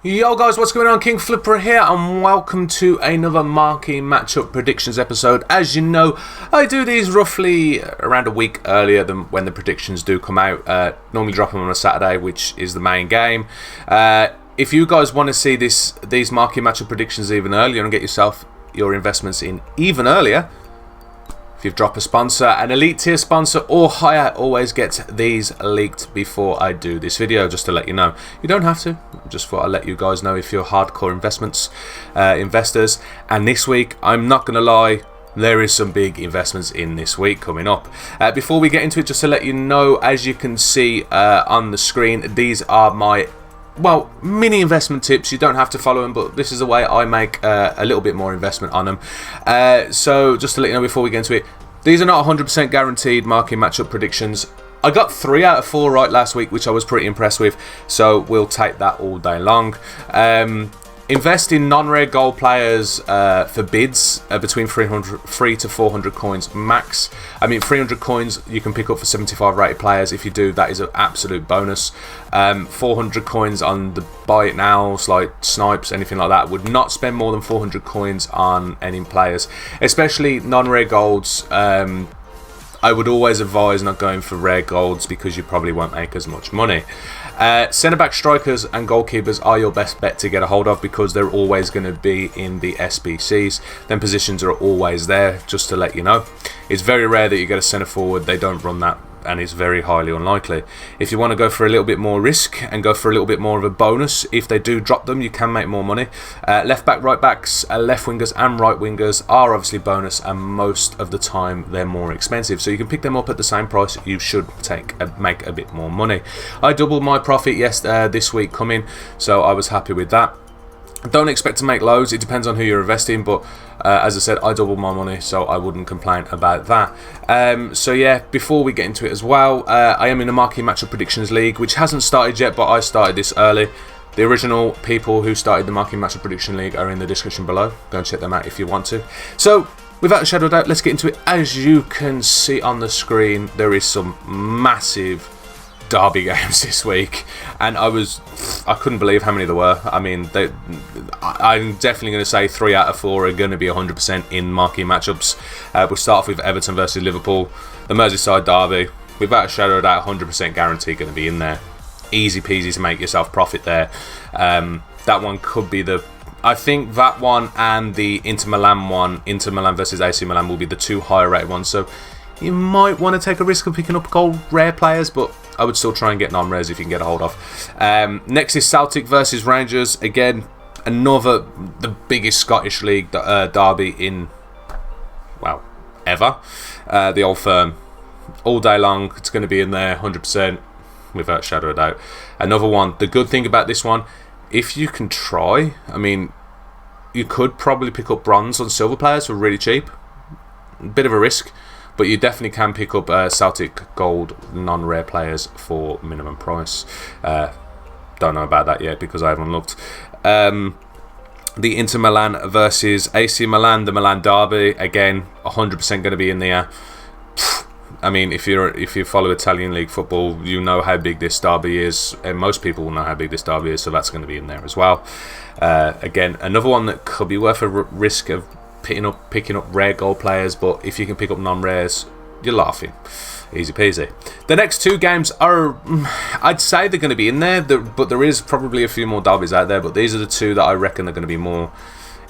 Yo guys, what's going on? Kingflipper here and welcome to another Marquee Matchup predictions episode. As you know, I do these roughly around a week earlier than when the predictions do come out. Normally drop them on a Saturday, which is the main game. If you guys want to see these Marquee Matchup predictions even earlier and get yourself your investments in even earlier, if you've dropped a sponsor, an elite tier sponsor or higher always gets these leaked before I do this video, just to let you know. You don't have to, just thought I'd let you guys know if you're hardcore investors. And this week, I'm not going to lie, there is some big investments in this week coming up. Before we get into it, just to let you know, as you can see on the screen, these are my mini investment tips. You don't have to follow them, but this is the way I make a little bit more investment on them. So just to let you know before we get into it, these are not 100% guaranteed Marquee Matchup predictions. I got 3 out of 4 right last week, which I was pretty impressed with, so we'll take that all day long. Invest in non-rare gold players for bids between 3 to 400 coins max. I mean, 300 coins you can pick up for 75 rated players. If you do, that is an absolute bonus. 400 coins on the buy it nows like snipes, anything like that. Would not spend more than 400 coins on any players, especially non-rare golds. I would always advise not going for rare golds because you probably won't make as much money. Centre-back strikers and goalkeepers are your best bet to get a hold of because they're always going to be in the SBCs. Then positions are always there, just to let you know. It's very rare that you get a centre-forward. They don't run that, and it's very highly unlikely. If you want to go for a little bit more risk and go for a little bit more of a bonus, if they do drop them, you can make more money. Left back, right backs, left wingers and right wingers are obviously bonus, and most of the time they're more expensive. So you can pick them up at the same price. You should make a bit more money. I doubled my profit this week coming, so I was happy with that. Don't expect to make loads, it depends on who you're investing, but as I said, I doubled my money, so I wouldn't complain about that. So yeah, before we get into it as well, I am in a Marquee Matchup Predictions League, which hasn't started yet, but I started this early. The original people who started the Marquee Matchup Prediction League are in the description below. Go and check them out if you want to. So, without a shadow of doubt, let's get into it. As you can see on the screen, there is some massive derby games this week, and I couldn't believe how many there were. I mean, I'm definitely going to say 3 out of 4 are going to be 100% in Marquee Matchups. We'll start off with Everton versus Liverpool, the Merseyside derby. Without a shadow of doubt, 100% guarantee going to be in there. Easy peasy to make yourself profit there. That one could be I think that one and the Inter Milan versus AC Milan will be the 2 higher rated ones. So you might want to take a risk of picking up gold rare players, but I would still try and get non-rares if you can get a hold of. Next is Celtic versus Rangers. Again, the biggest Scottish League derby in, ever. The Old Firm. All day long, it's going to be in there, 100%, without a shadow of a doubt. Another one, the good thing about this one, if you can try, I mean, you could probably pick up bronze on silver players for really cheap. A bit of a risk. But you definitely can pick up Celtic Gold non-rare players for minimum price. Don't know about that yet because I haven't looked. The Inter Milan versus AC Milan, the Milan derby, again, 100% going to be in there. I mean, if you follow Italian league football, you know how big this derby is, and most people will know how big this derby is, so that's going to be in there as well. Again, another one that could be worth a risk of picking up rare gold players, but if you can pick up non-rares, you're laughing. Easy peasy. The next 2 games are, I'd say they're going to be in there, but there is probably a few more derbies out there, but these are the 2 that I reckon are going to be more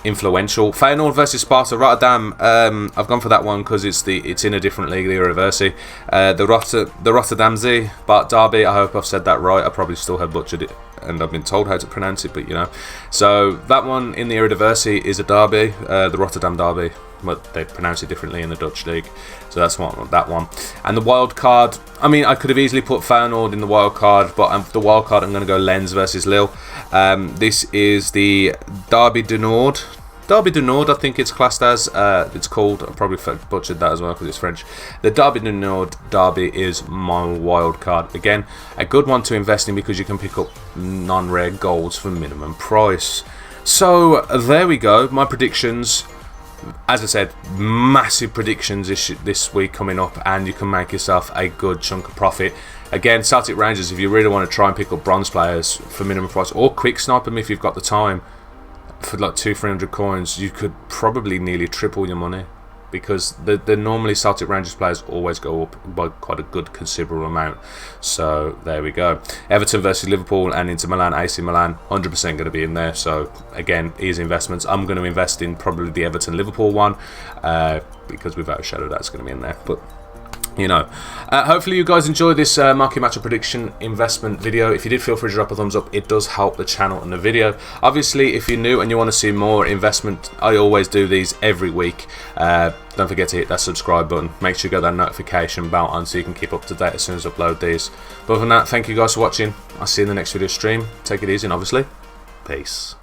influential. Feyenoord versus Sparta Rotterdam. I've gone for that one because it's in a different league, the Eredivisie. The Rotterdamse derby. I hope I've said that right. I probably still have butchered it, and I've been told how to pronounce it, but you know. So that one in the Eredivisie is a derby, the Rotterdam derby, but they pronounce it differently in the Dutch league. So that's that one. And the wild card. I mean, I could have easily put Feyenoord in the wild card, but the wild card, I'm going to go Lens versus Lille. This is the Derby du Nord. Derby du Nord, I think it's classed as. It's called. I probably butchered that as well because it's French. The Derby du Nord derby is my wild card. Again, a good one to invest in because you can pick up non-rare golds for minimum price. So there we go. My predictions. as I said, massive predictions this week coming up, and you can make yourself a good chunk of profit. Again, Celtic Rangers, if you really want to try and pick up bronze players for minimum price, or quick snipe them if you've got the time, for like 200-300 coins, you could probably nearly triple your money, because the normally Celtic Rangers players always go up by quite a good considerable amount. So there we go. Everton versus Liverpool and Inter Milan, AC Milan, 100% going to be in there. So again, easy investments. I'm going to invest in probably the Everton Liverpool one, because without a shadow that's going to be in there. But you know, hopefully you guys enjoyed this market matchup prediction investment video. If you did, feel free to drop a thumbs up. It does help the channel and the video. Obviously, if you're new and you want to see more investment, I always do these every week. Don't forget to hit that subscribe button. Make sure you got that notification bell on so you can keep up to date as soon as I upload these. But other than that, thank you guys for watching. I'll see you in the next video stream. Take it easy, and obviously, peace.